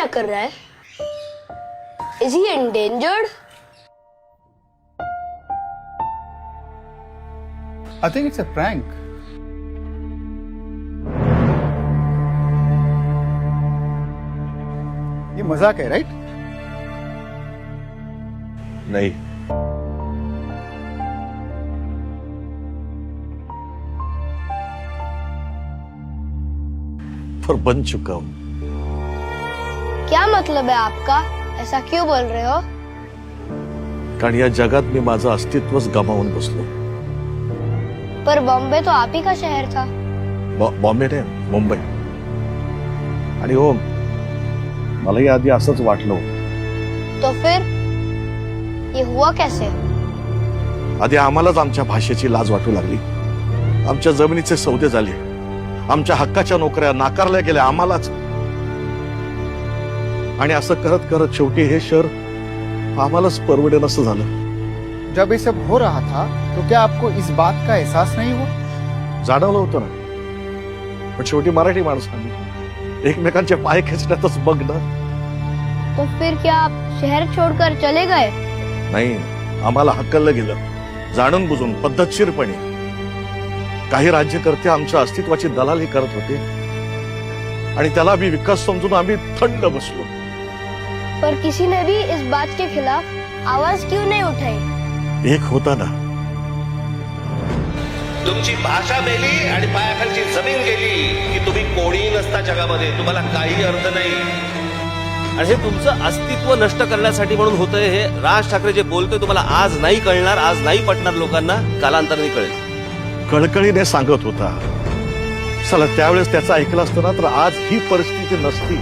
कर रहा है? Is he endangered? I think it's a prank. ये मजाक है, राइट? नहीं, पर बन चुका हूं। क्या मतलब है आपका? ऐसा क्यों बोल रहे हो? कारण या जगात मी माझं अस्तित्वच गमावून बसलो। पर बॉम्बे तो आप ही का शहर था। बॉम्बे ने मुंबई। आणि हो, मलाही आधी असंच वाटलं होतं। तो फिर ये हुआ कैसे? आधी आम्हालाच आमच्या भाषेची लाज वाटू लागली, आमच्या जमिनीचे सौदे झाले, आमच्या हक्काच्या नोकऱ्या नाकारल्या गेल्या आम्हालाच। आणि असं करत करत शेवटी हे शहर आम्हालाच परवडेन असं झालं। जब ये सब हो रहा था तो क्या आपको इस बात का एहसास नहीं हुआ? जाणवलं होतं ना, पण शेवटी मराठी माणसांनी एकमेकांचे पाय खेचण्यातच बघ ना। तो फिर क्या आप शहर छोड़कर चले गए? नाही, आम्हाला हकललं गेलं, जाणून बुजून पद्धतशीरपणे। काही राज्यकर्ते आमच्या अस्तित्वाची दलाली करत होते आणि त्याला भी विकास समजून आम्ही थंड बसलो। पर किसी ने भी इस बात के खिलाफ आवाज क्यों नहीं उठाई? एक होता ना, तुमची भाषा मेली आणि पायाखालची जमीन गेली की तुम्ही कोणी नसता जगामध्ये, तुम्हाला काही अर्थ नाही। आणि हे तुमचं अस्तित्व नष्ट करण्यासाठी म्हणून होतंय। हे राज ठाकरे जे बोलतोय तुम्हाला आज नाही कळणार, आज नाही पटणार लोकांना, कालांतराने कळेल। कळकळीने सांगत होता, चला त्यावेळेस त्याचं ऐकलं असतं ना तर आज ही परिस्थिती नसती।